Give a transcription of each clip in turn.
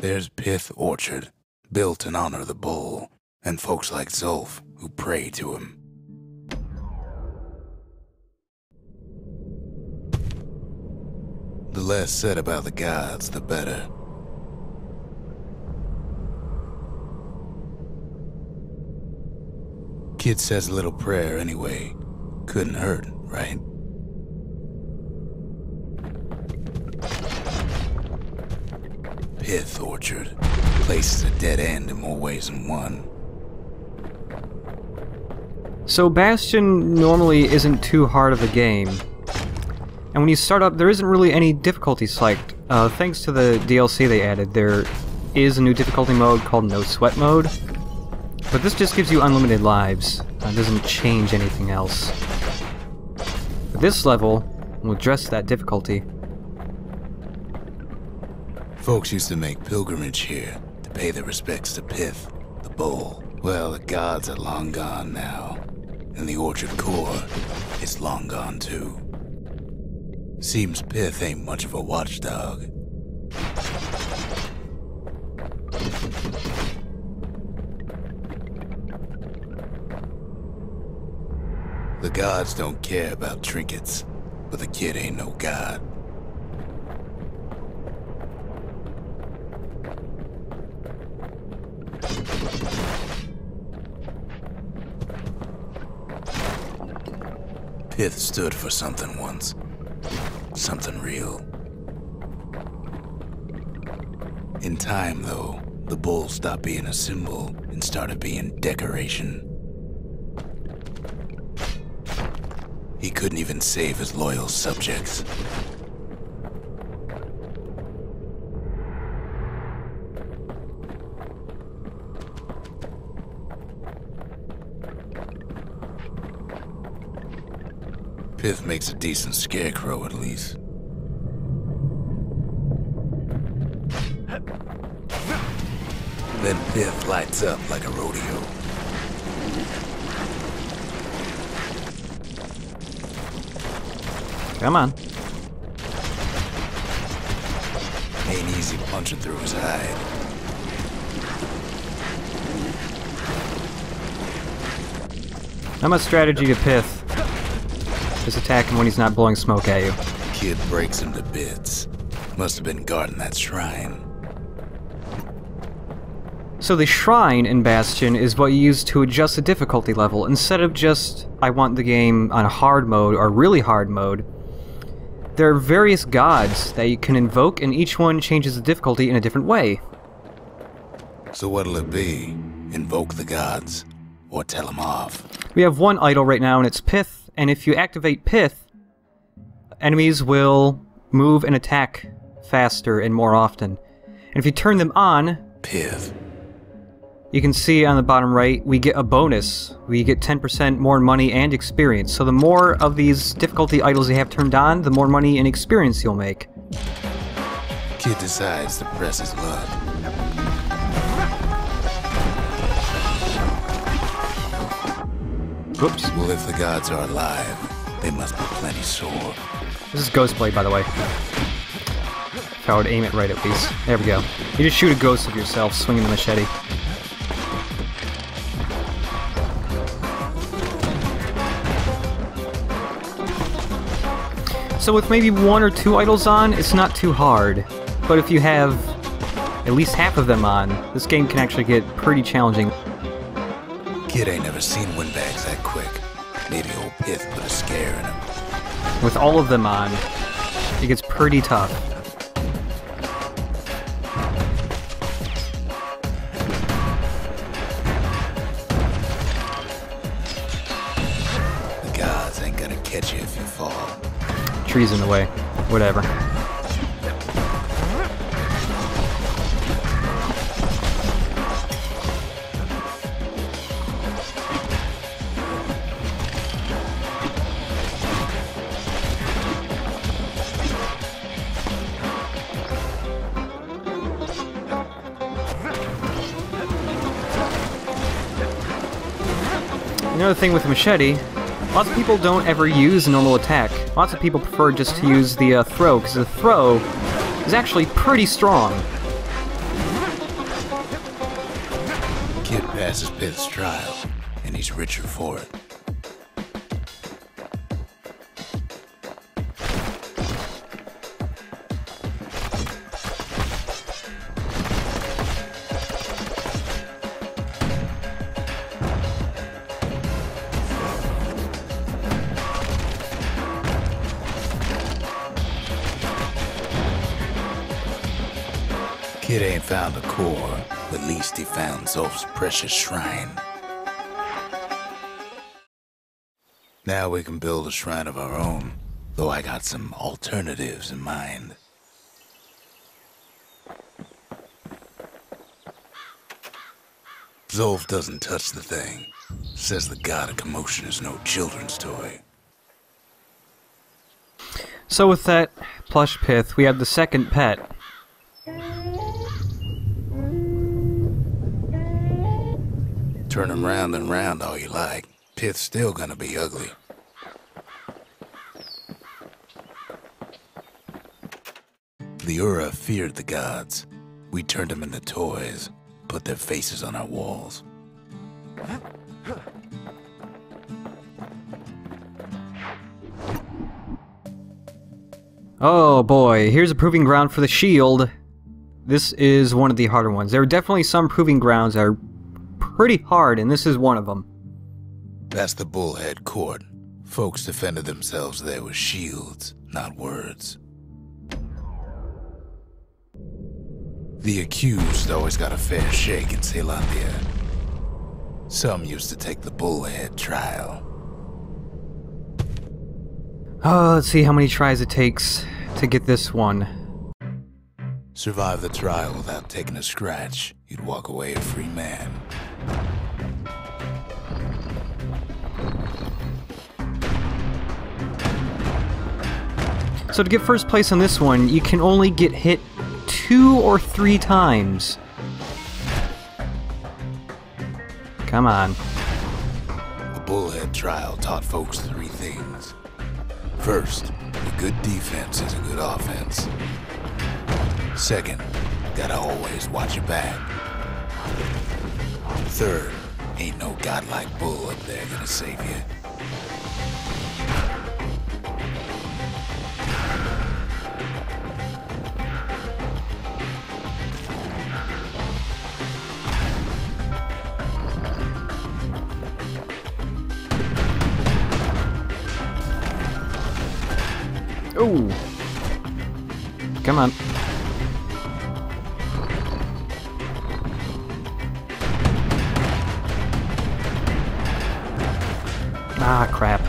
There's Pyth Orchard, built in honor of the bull, and folks like Zulf who pray to him. The less said about the gods, the better. Kid says a little prayer anyway. Couldn't hurt, right? Pyth Orchard. Place is a dead end in more ways than one. So Bastion normally isn't too hard of a game. And when you start up, there isn't really any difficulty spiked. Thanks to the DLC they added, there is a new difficulty mode called No Sweat Mode. But this just gives you unlimited lives. It doesn't change anything else. But this level will address that difficulty. Folks used to make pilgrimage here to pay their respects to Pyth, the bull. Well, the gods are long gone now, and the orchard core is long gone too. Seems Pyth ain't much of a watchdog. The gods don't care about trinkets, but the kid ain't no god. Pyth stood for something once. Something real. In time, though, the bull stopped being a symbol and started being decoration. He couldn't even save his loyal subjects. Pyth makes a decent scarecrow, at least. Then Pyth lights up like a rodeo. Come on. Ain't easy punching through his hide. Not much strategy to Pyth. Just attack him when he's not blowing smoke at you. Kid breaks him to bits. Must have been guarding that shrine. So the shrine in Bastion is what you use to adjust the difficulty level. Instead of just, I want the game on a hard mode or really hard mode, there are various gods that you can invoke, and each one changes the difficulty in a different way. So what'll it be? Invoke the gods? Or tell them off? We have one idol right now, and it's Pyth, and if you activate Pyth, enemies will move and attack faster and more often. And if you turn them on, Pyth. You can see on the bottom right, we get a bonus. We get 10% more money and experience. So the more of these difficulty idols you have turned on, the more money and experience you'll make. Kid decides to press his luck. Whoops. Well, if the gods are alive, they must be plenty sore. This is Ghostblade, by the way. If I would aim it right at least. There we go. You just shoot a ghost of yourself swinging the machete. So with maybe one or two idols on, it's not too hard. But if you have at least half of them on, this game can actually get pretty challenging. Kid ain't never seen windbags that quick. Maybe old Pyth put a scare in him. With all of them on, it gets pretty tough. The gods ain't gonna catch you if you fall. Trees in the way. Whatever. Another thing with the machete, lots of people don't ever use a normal attack. Lots of people prefer just to use the throw, because the throw is actually pretty strong. Kid passes Pyth's trial, and he's richer for it. Kid ain't found the core, but at least he found Zolf's precious shrine. Now we can build a shrine of our own, though I got some alternatives in mind. Zolf doesn't touch the thing. Says the god of commotion is no children's toy. So with that plush Pyth, we have the second pet. Turn him round and round all you like. Pyth's still gonna be ugly. The Ura feared the gods. We turned them into toys, put their faces on our walls. Oh boy, here's a proving ground for the shield. This is one of the harder ones. There are definitely some proving grounds that are pretty hard, and this is one of them. That's the Bullhead Court. Folks defended themselves there with shields, not words. The accused always got a fair shake in Zealandia. Some used to take the Bullhead trial. Oh, let's see how many tries it takes to get this one. Survive the trial without taking a scratch, you'd walk away a free man. So to get first place on this one, you can only get hit 2 or 3 times. Come on. The Bullhead trial taught folks 3 things. First, a good defense is a good offense. Second, gotta always watch your back. Third, ain't no godlike bull up there gonna save you. Ooh. Come on. Ah, crap.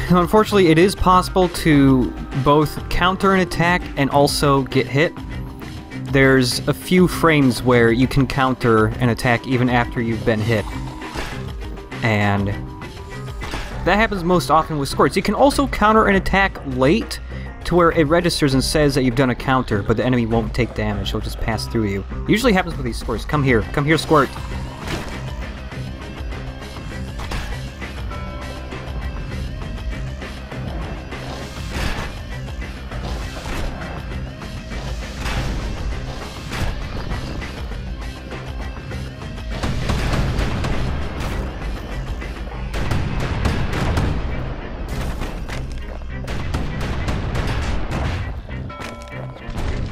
Unfortunately, it is possible to both counter an attack and also get hit. There's a few frames where you can counter an attack even after you've been hit. And that happens most often with squirts. You can also counter an attack late to where it registers and says that you've done a counter, but the enemy won't take damage. It'll just pass through you. It usually happens with these squirts. Come here, squirt.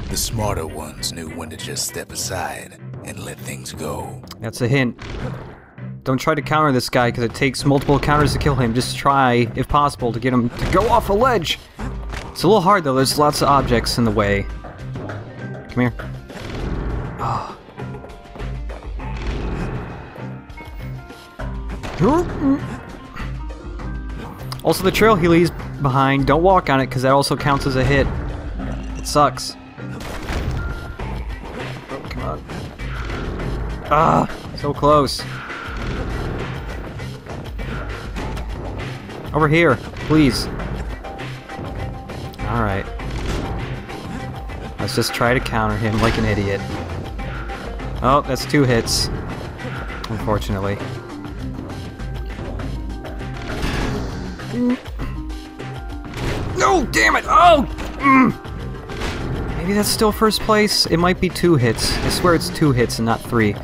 The smarter ones knew when to just step aside and let things go. That's a hint. Don't try to counter this guy, because it takes multiple counters to kill him. Just try, if possible, to get him to go off a ledge. It's a little hard, though. There's lots of objects in the way. Come here. Oh. Also, the trail he leaves behind, don't walk on it, because that also counts as a hit. It sucks. Oh, come on. Ah, so close. Over here, please. Alright. Let's just try to counter him like an idiot. Oh, that's 2 hits. Unfortunately. No, damn it! Oh! Maybe that's still first place? It might be 2 hits. I swear it's 2 hits and not 3.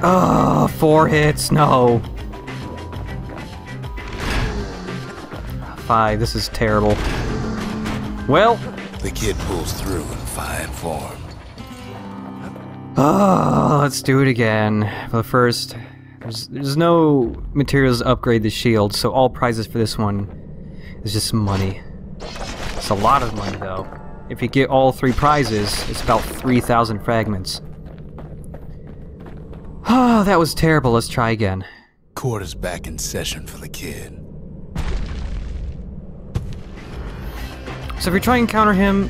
Oh, 4 hits, no. 5, this is terrible. Well... The kid pulls through in fine form. Oh, let's do it again. But first, there's no materials to upgrade the shield, so all prizes for this one is just money. It's a lot of money, though. If you get all 3 prizes, it's about 3,000 fragments. Oh, that was terrible. Let's try again. Court is back in session for the kid. So if you're trying to counter him,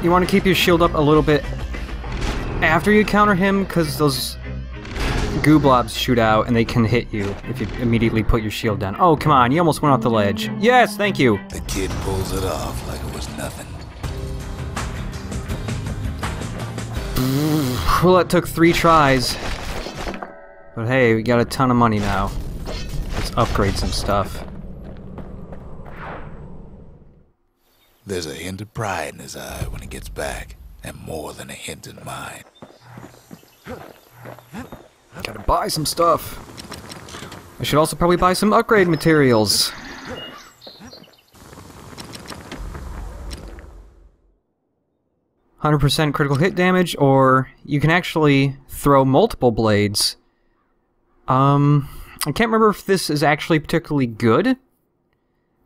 you want to keep your shield up a little bit after you counter him, because those goo blobs shoot out and they can hit you if you immediately put your shield down. Oh, come on, you almost went off the ledge. Yes, thank you! The kid pulls it off like it was nothing. Well, that took 3 tries. But hey, we got a ton of money now. Let's upgrade some stuff. There's a hint of pride in his eye when he gets back, and more than a hint in mine. Gotta buy some stuff. I should also probably buy some upgrade materials. "100% critical hit damage," or you can actually throw multiple blades. I can't remember if this is actually particularly good,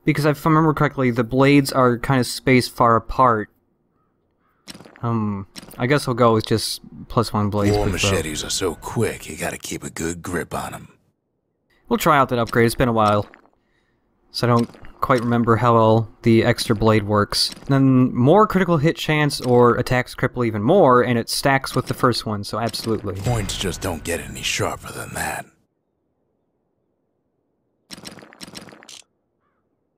because if I remember correctly, the blades are kind of spaced far apart. I guess I'll go with just +1 blades. War machetes are so quick, you gotta keep a good grip on them. We'll try out that upgrade. It's been a while, so I don't quite remember how well the extra blade works. And then more critical hit chance or attacks cripple even more, and it stacks with the first one, so absolutely. Points just don't get any sharper than that.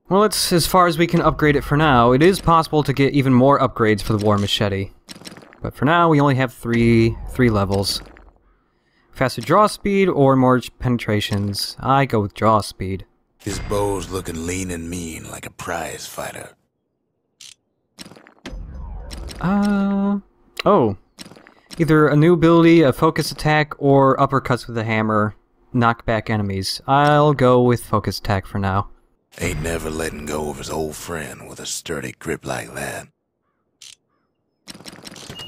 Well, it's as far as we can upgrade it for now. It is possible to get even more upgrades for the War Machete. But for now, we only have three levels. Faster draw speed or more penetrations. I go with draw speed. His bow's looking lean and mean like a prize fighter. Oh. Either a new ability, a focus attack, or uppercuts with a hammer. Knock back enemies. I'll go with focus attack for now. Ain't never letting go of his old friend with a sturdy grip like that.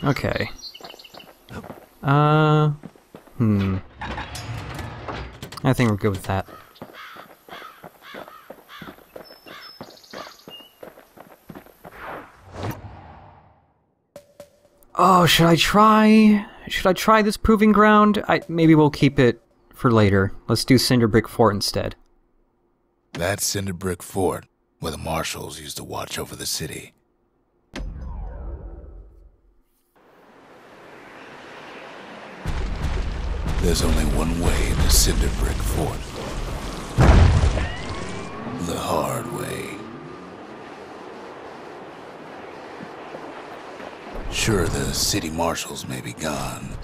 Okay. I think we're good with that. Oh, should I try this proving ground? Maybe we'll keep it for later. Let's do Cinder Brick Fort instead. That's Cinder Brick Fort, where the marshals used to watch over the city. There's only one way to Cinder Brick Fort. The hard way. Sure, the city marshals may be gone,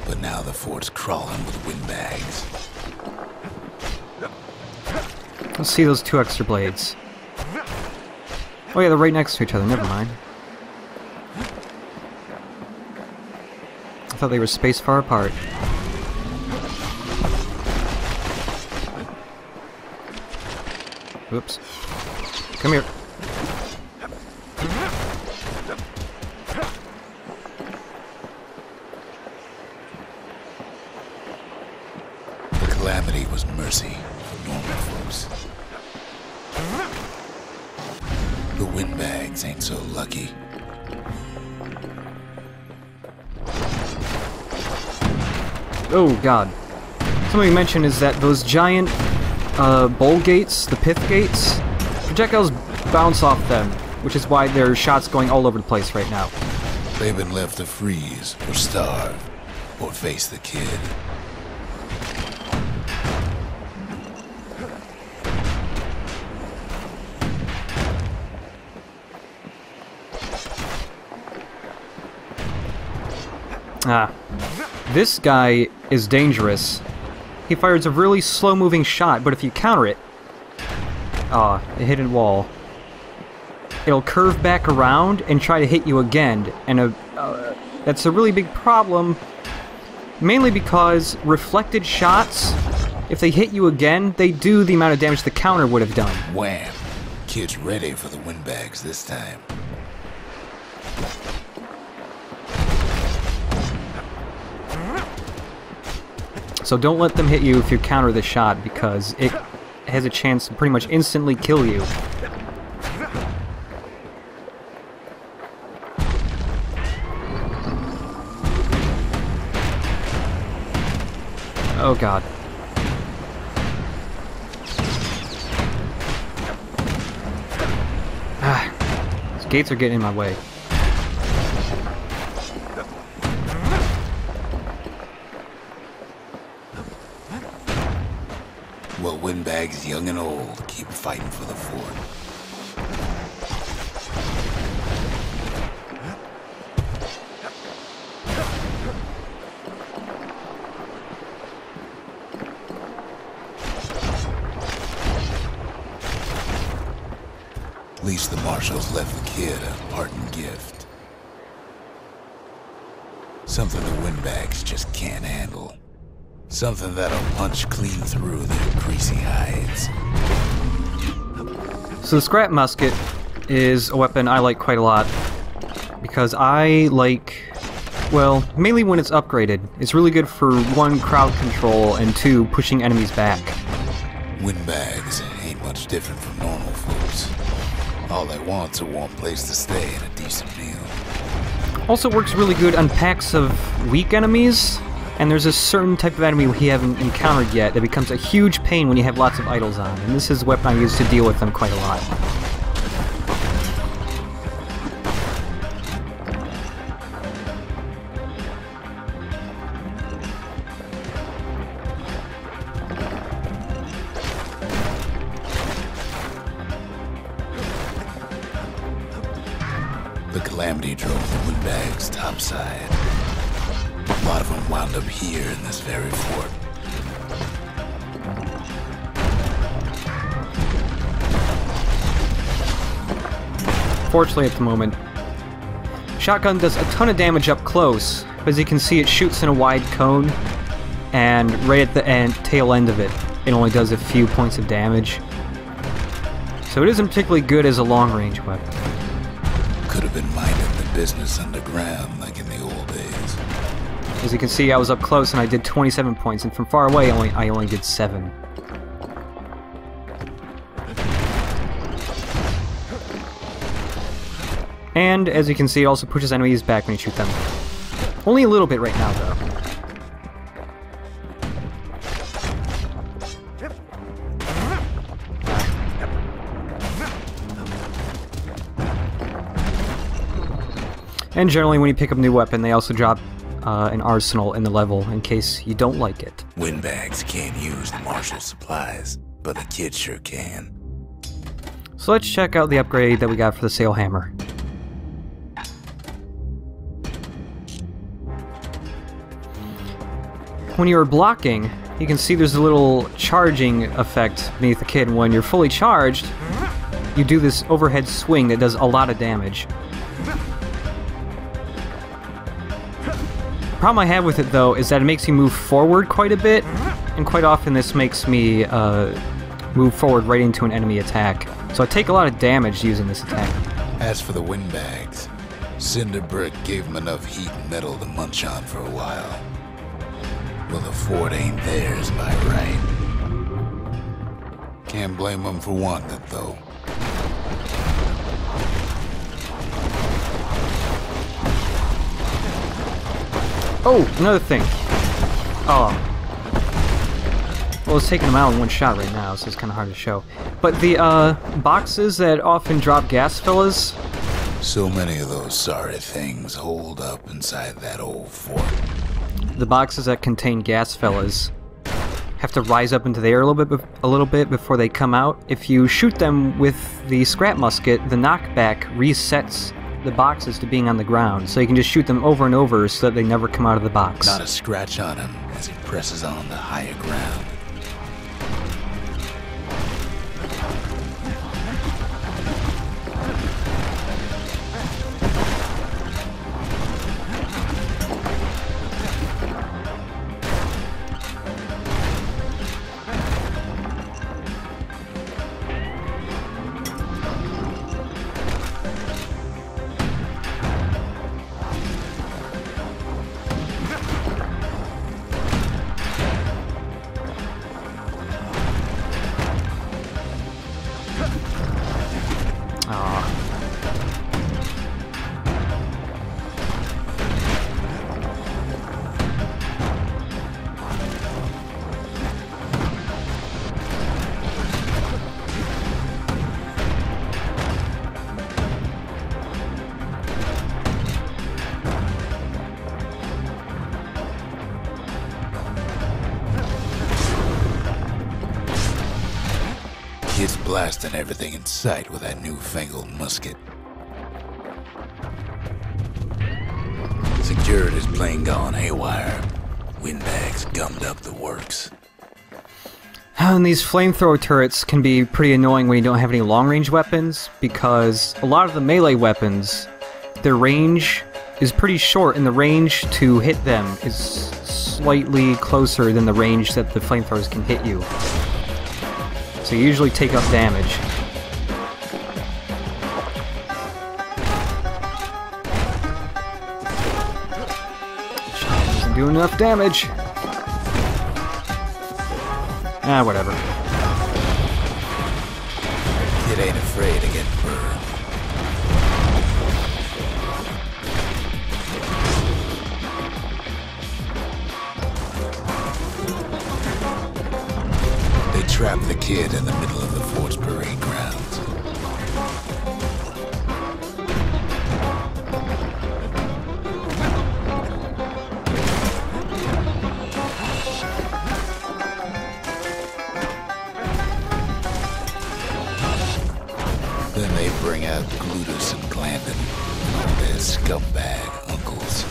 but now the fort's crawling with windbags. Let's see those 2 extra blades. Oh yeah, they're right next to each other, never mind. I thought they were spaced far apart. Whoops. Come here. The calamity was mercy for normal folks. The windbags ain't so lucky. Oh god. Something to mention is that those giant bowl gates, the Pyth gates, projectiles bounce off them, which is why there are shots going all over the place right now. They've been left to freeze, or starve, or face the kid. This guy is dangerous. He fires a really slow-moving shot, but if you counter it... a hidden wall. it'll curve back around and try to hit you again. And that's a really big problem, mainly because reflected shots, if they hit you again, they do the amount of damage the counter would have done. Wham! Kid's ready for the windbags this time. So don't let them hit you if you counter the shot, because it has a chance to pretty much instantly kill you. Oh god. These gates are getting in my way. Well, windbags young and old keep fighting for the fort. At least the marshals left the kid a parting gift. Something the windbags just can't handle. Something that'll punch clean through their greasy hides. So the scrap musket is a weapon I like quite a lot, because I like, well, mainly when it's upgraded. It's really good for 1, crowd control, and 2, pushing enemies back. Windbags ain't much different from normal folks. All they want's a warm place to stay and a decent meal. Also works really good on packs of weak enemies, and there's a certain type of enemy we haven't encountered yet that becomes a huge pain when you have lots of idols on, and this is a weapon I use to deal with them quite a lot. The Calamity drove the windbags topside. A lot of them wound up here in this very fort. Fortunately at the moment. Shotgun does a ton of damage up close, but as you can see it shoots in a wide cone, and right at the tail end of it, it only does a few points of damage. So it isn't particularly good as a long-range weapon. Could have been minding the business underground like in the old days. As you can see, I was up close and I did 27 points, and from far away I only did 7. And as you can see, it also pushes enemies back when you shoot them. Only a little bit right now, though. And generally, when you pick up a new weapon, they also drop an arsenal in the level in case you don't like it. Windbags can't use the marshal supplies, but the kid sure can. So let's check out the upgrade that we got for the sail hammer. When you're blocking, you can see there's a little charging effect beneath the kid, and when you're fully charged, you do this overhead swing that does a lot of damage. The problem I have with it, though, is that it makes you move forward quite a bit, and quite often this makes me move forward right into an enemy attack. So I take a lot of damage using this attack. As for the windbags, Cinder Brick gave them enough heat and metal to munch on for a while. Well, the fort ain't theirs by right. Can't blame them for wanting it, though. Oh, another thing. Oh. Well, it's taking them out in one shot right now, so it's kind of hard to show. But the boxes that often drop gas fillers. So many of those sorry things hold up inside that old fort. The boxes that contain gas fillers have to rise up into the air a little bit before they come out. If you shoot them with the scrap musket, the knockback resets the boxes to being on the ground, so you can just shoot them over and over so that they never come out of the box. Not a scratch on him as he presses on the higher ground. blasting everything in sight with that newfangled musket. Security's plane gone haywire. Windbags gummed up the works. And these flamethrower turrets can be pretty annoying when you don't have any long-range weapons, because a lot of the melee weapons, their range is pretty short, and the range to hit them is slightly closer than the range that the flamethrowers can hit you. So you usually take up damage. Doesn't do enough damage. Ah, whatever. Kid ain't afraid to get burned. They trapped the kid in the middle of the fort's parade grounds. Then they bring out Glutus and Glandon and all their scumbag uncles.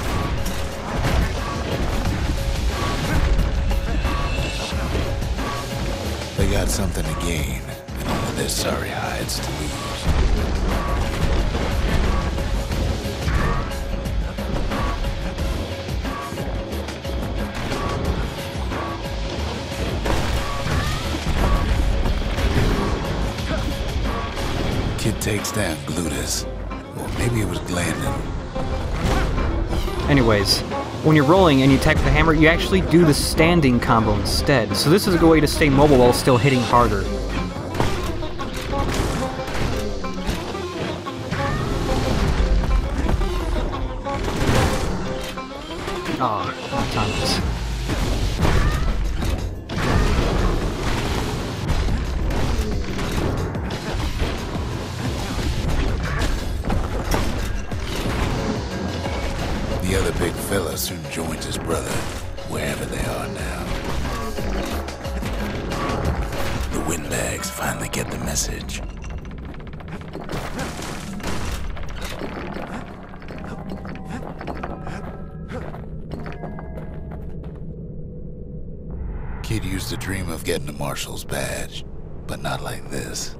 They got something to gain, and all of their sorry hides to lose. Kid takes down Glutus, or maybe it was Glandon. Anyways, when you're rolling and you attack with the hammer, you actually do the standing combo instead. So this is a good way to stay mobile while still hitting harder. Ah, not timeless. The other big fella soon joins his brother, wherever they are now. The windbags finally get the message. Kid used to dream of getting a marshal's badge, but not like this.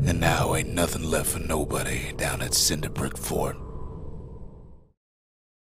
And now ain't nothing left for nobody down at Cinderbrick Fort.